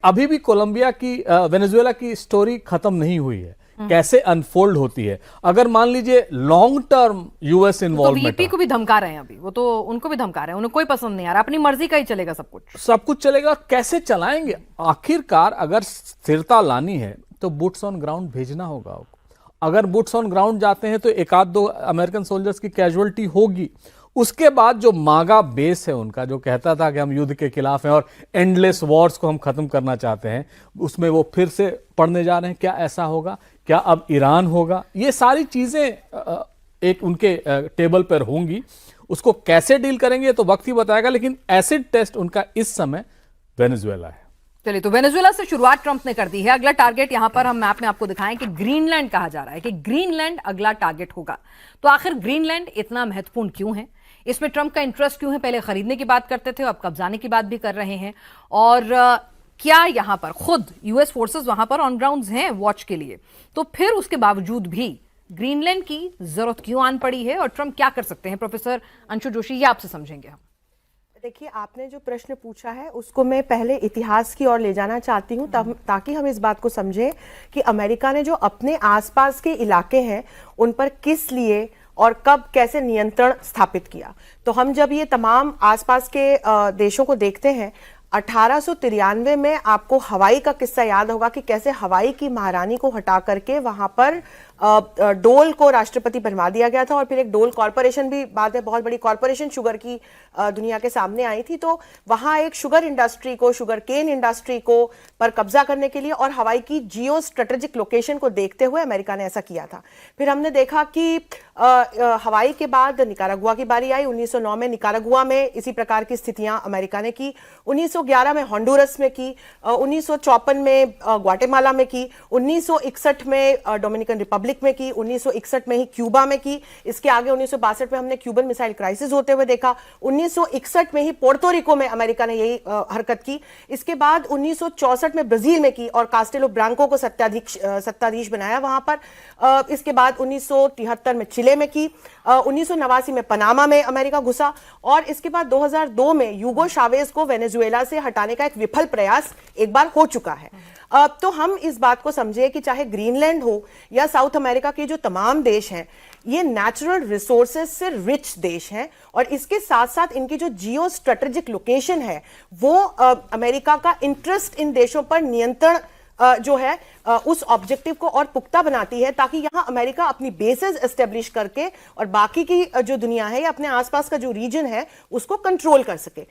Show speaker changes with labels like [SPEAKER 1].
[SPEAKER 1] अभी भी कोलंबिया की वेनेजुएला की स्टोरी खत्म नहीं हुई है, कैसे अनफोल्ड होती है। अगर मान लीजिए long term US involvement,
[SPEAKER 2] VP को भी धमका रहे हैं अभी, वो तो उनको भी धमका रहे हैं, उन्हें कोई पसंद नहीं आ रहा, अपनी मर्जी का ही चलेगा सब कुछ
[SPEAKER 1] चलेगा। कैसे चलाएंगे? आखिरकार अगर स्थिरता लानी है तो बूट्स ऑन ग्राउंड भेजना होगा। अगर बूट्स ऑन ग्राउंड जाते हैं तो एक आध दो अमेरिकन सोल्जर्स की कैजुअलिटी होगी। उसके बाद जो मागा बेस है उनका, जो कहता था कि हम युद्ध के खिलाफ हैं और एंडलेस वॉर्स को हम खत्म करना चाहते हैं, उसमें वो फिर से पढ़ने जा रहे हैं। क्या ऐसा होगा? क्या अब ईरान होगा? ये सारी चीजें एक उनके टेबल पर होंगी। उसको कैसे डील करेंगे तो वक्त ही बताएगा, लेकिन एसिड टेस्ट उनका इस समय वेनेजुएला है।
[SPEAKER 2] चलिए, तो वेनेजुएला से शुरुआत ट्रंप ने कर दी है। अगला टारगेट यहां पर हम मैप में आपको दिखाएं कि ग्रीनलैंड कहा जा रहा है कि ग्रीनलैंड अगला टारगेट होगा। तो आखिर ग्रीनलैंड इतना महत्वपूर्ण क्यों है? इसमें ट्रंप का इंटरेस्ट क्यों है? पहले खरीदने की बात करते थे, अब कब्जाने की बात भी कर रहे हैं। और क्या यहां पर खुद यूएस फोर्सेस वहां पर ऑन ग्राउंड हैं वॉच के लिए? तो फिर उसके बावजूद भी ग्रीनलैंड की जरूरत क्यों आन पड़ी है और ट्रंप क्या कर सकते हैं? प्रोफेसर अंशु जोशी, ये आपसे समझेंगे हम।
[SPEAKER 3] देखिए, आपने जो प्रश्न पूछा है उसको मैं पहले इतिहास की ओर ले जाना चाहती हूँ, ताकि हम इस बात को समझें कि अमेरिका ने जो अपने आसपास के इलाके हैं उन पर किस लिए और कब कैसे नियंत्रण स्थापित किया। तो हम जब ये तमाम आसपास के देशों को देखते हैं, 1893 में आपको हवाई का किस्सा याद होगा कि कैसे हवाई की महारानी को हटा करके वहां पर डोल को राष्ट्रपति बनवा दिया गया था, और फिर एक डोल कॉरपोरेशन भी बाद में बहुत बड़ी कॉरपोरेशन शुगर की दुनिया के सामने आई थी। तो वहां एक शुगर इंडस्ट्री को, शुगर केन इंडस्ट्री को पर कब्जा करने के लिए और हवाई की जियो स्ट्रेटेजिक लोकेशन को देखते हुए अमेरिका ने ऐसा किया था। फिर हमने देखा कि हवाई के बाद निकारागुआ की बारी आई। 1909 में निकारागुआ में इसी प्रकार की स्थितियां अमेरिका ने की। 1911 में हॉन्डुरस में की, 1954 में ग्वाटेमाला में की, 1961 में डोमिनिकन रिपब्लिक में की, 1961 में ही क्यूबा में की। इसके आगे 1962 में हमने क्यूबन मिसाइल क्राइसिस होते हुए देखा। 1961 में ही पोर्टो रिको में अमेरिका ने यही हरकत की। इसके बाद 1964 में ब्राजील में की और कास्टेलो ब्रांको को सत्ताधीश बनाया वहां पर। इसके बाद 1973 में चिले में की, 1989 में पनामा में अमेरिका घुसा, और इसके बाद 2002 में यूगो चावेज को वेनेजुएला से हटाने का एक विफल प्रयास एक बार हो चुका है। तो हम इस बात को समझे कि चाहे ग्रीनलैंड हो या साउथ अमेरिका के जो तमाम देश हैं, ये नेचुरल रिसोर्सेज से रिच देश हैं, और इसके साथ साथ इनकी जो जियो स्ट्रेटेजिक लोकेशन है वो अमेरिका का इंटरेस्ट इन देशों पर नियंत्रण जो है उस ऑब्जेक्टिव को और पुख्ता बनाती है, ताकि यहां अमेरिका अपनी बेसेस एस्टेब्लिश करके और बाकी की जो दुनिया है या अपने आसपास का जो रीजन है उसको कंट्रोल कर सके।